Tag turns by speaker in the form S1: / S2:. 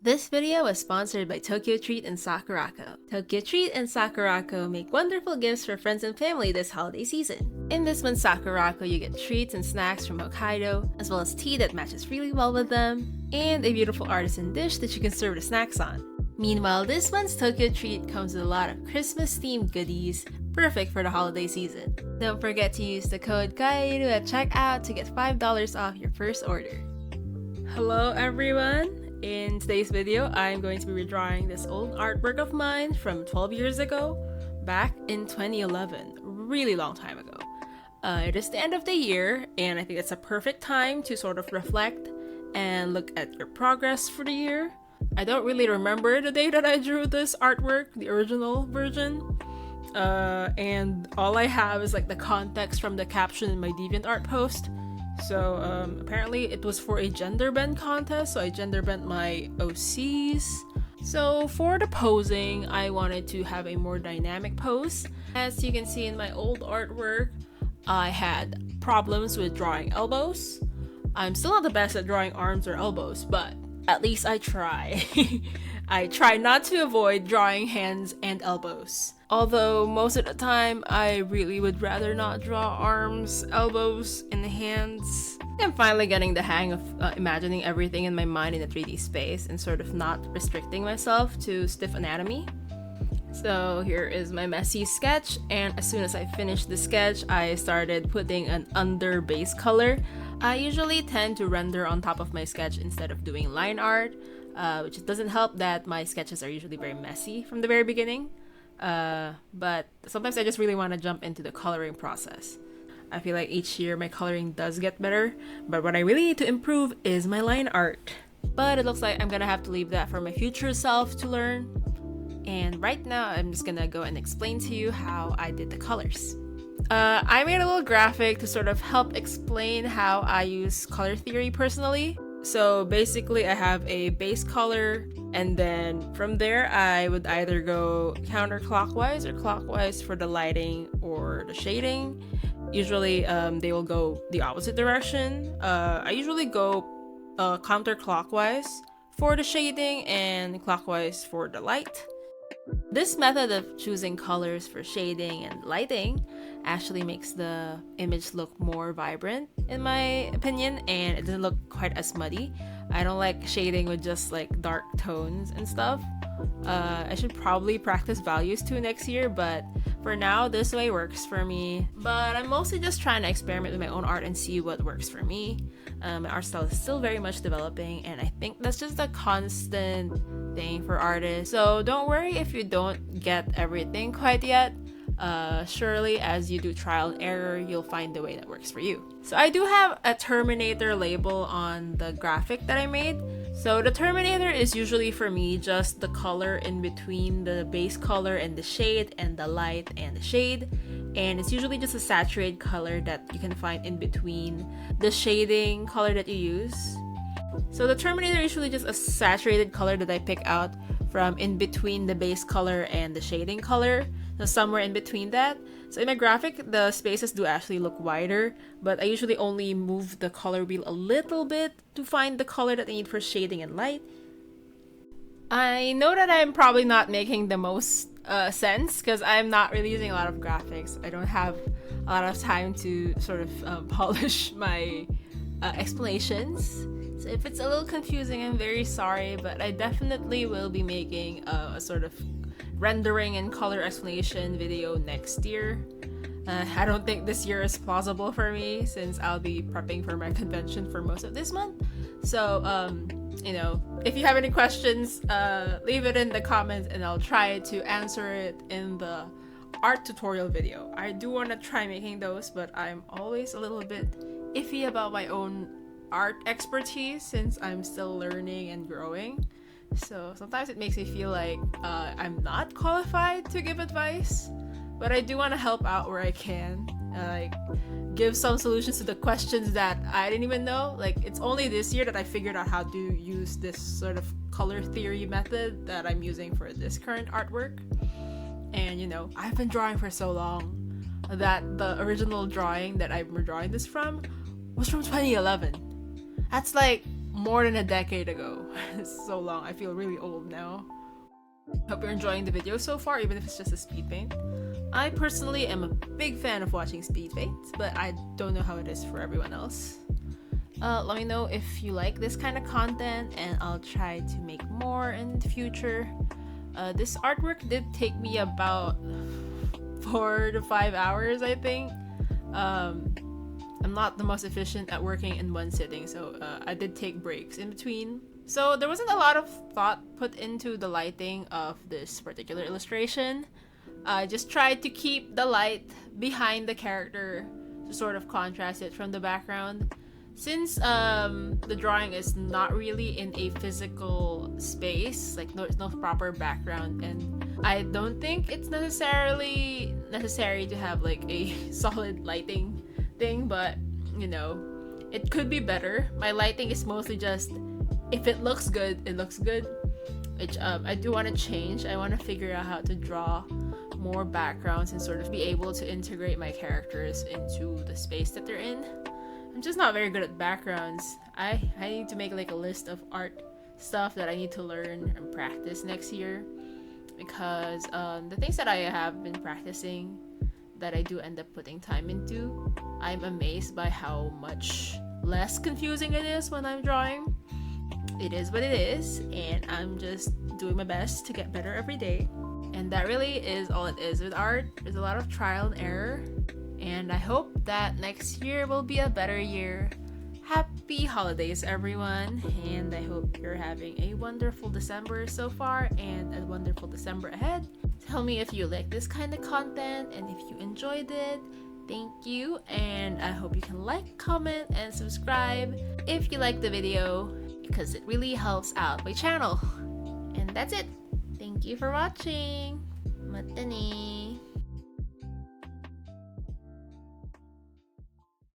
S1: This video was sponsored by Tokyo Treat and Sakurako. Tokyo Treat and Sakurako make wonderful gifts for friends and family this holiday season. In this month's Sakurako, you get treats and snacks from Hokkaido, as well as tea that matches really well with them, and a beautiful artisan dish that you can serve the snacks on. Meanwhile, this month's Tokyo Treat comes with a lot of Christmas-themed goodies, perfect for the holiday season. Don't forget to use the code KAERU at checkout to get $5 off your first order. Hello everyone! In today's video, I'm going to be redrawing this old artwork of mine from 12 years ago, back in 2011, a really long time ago. It is the end of the year, and I think it's a perfect time to sort of reflect and look at your progress for the year. I don't really remember the day that I drew this artwork, the original version, and all I have is like the context from the caption in my DeviantArt post. So apparently it was for a gender bend contest, so I gender bent my OCs. So for the posing, I wanted to have a more dynamic pose. As you can see in my old artwork, I had problems with drawing elbows. I'm still not the best at drawing arms or elbows, but at least I try. I try not to avoid drawing hands and elbows. Although most of the time, I really would rather not draw arms, elbows, and hands. I'm finally getting the hang of imagining everything in my mind in a 3D space and sort of not restricting myself to stiff anatomy. So here is my messy sketch, and as soon as I finished the sketch, I started putting an under base color. I usually tend to render on top of my sketch instead of doing line art, which doesn't help that my sketches are usually very messy from the very beginning. But sometimes I just really want to jump into the coloring process. I feel like each year my coloring does get better, but what I really need to improve is my line art. But it looks like I'm gonna have to leave that for my future self to learn. And right now I'm just gonna go and explain to you how I did the colors. I made a little graphic to sort of help explain how I use color theory personally. So basically I have a base color, and then from there I would either go counterclockwise or clockwise for the lighting or the shading. Usually they will go the opposite direction. I usually go counterclockwise for the shading and clockwise for the light. This method of choosing colors for shading and lighting actually makes the image look more vibrant in my opinion, and it doesn't look quite as muddy. I don't like shading with just like dark tones and stuff. I should probably practice values too next year, but for now this way works for me. But I'm mostly just trying to experiment with my own art and see what works for me. My art style is still very much developing, and I think that's just a constant thing for artists. So don't worry if you don't get everything quite yet. Surely as you do trial and error, you'll find the way that works for you. So I do have a Terminator label on the graphic that I made. So the Terminator is usually for me just the color in between the base color and the shade, and the light and the shade. And it's usually just a saturated color that you can find in between the shading color that you use. So the Terminator is usually just a saturated color that I pick out from in between the base color and the shading color. So somewhere in between that. So in my graphic, the spaces do actually look wider, but I usually only move the color wheel a little bit to find the color that I need for shading and light. I know that I'm probably not making the most sense because I'm not really using a lot of graphics. I don't have a lot of time to sort of polish my explanations. So if it's a little confusing, I'm very sorry, but I definitely will be making a sort of rendering and color explanation video next year. I don't think this year is plausible for me since I'll be prepping for my convention for most of this month. So, you know, if you have any questions, leave it in the comments and I'll try to answer it in the art tutorial video. I do want to try making those, but I'm always a little bit iffy about my own art expertise since I'm still learning and growing. So sometimes it makes me feel like I'm not qualified to give advice, but I do want to help out where I can, like give some solutions to the questions that I didn't even know. Like it's only this year that I figured out how to use this sort of color theory method that I'm using for this current artwork. And you know, I've been drawing for so long that the original drawing that I'm drawing this from was from 2011. That's like more than a decade ago. It's so long, I feel really old now. Hope you're enjoying the video so far, even if it's just a speed paint. I personally am a big fan of watching speed paints, but I don't know how it is for everyone else. Let me know if you like this kind of content, and I'll try to make more in the future. This artwork did take me about 4 to 5 hours, I think. I'm not the most efficient at working in one sitting, so I did take breaks in between. So there wasn't a lot of thought put into the lighting of this particular illustration. I just tried to keep the light behind the character to sort of contrast it from the background. Since the drawing is not really in a physical space, like there's no proper background, and I don't think it's necessary to have like a solid lighting thing, but you know, it could be better. My lighting is mostly just, if it looks good, it looks good, which I do want to change. I want to figure out how to draw more backgrounds and sort of be able to integrate my characters into the space that they're in. I'm just not very good at backgrounds. I need to make like a list of art stuff that I need to learn and practice next year, because the things that I have been practicing that I do end up putting time into, I'm amazed by how much less confusing it is when I'm drawing. It is what it is, and I'm just doing my best to get better every day. And that really is all it is with art. There's a lot of trial and error, and I hope that next year will be a better year. Happy holidays, everyone, and I hope you're having a wonderful December so far and a wonderful December ahead. Tell me if you like this kind of content and if you enjoyed it. Thank you, and I hope you can like, comment, and subscribe if you like the video, because it really helps out my channel. And that's it. Thank you for watching. Mata ne.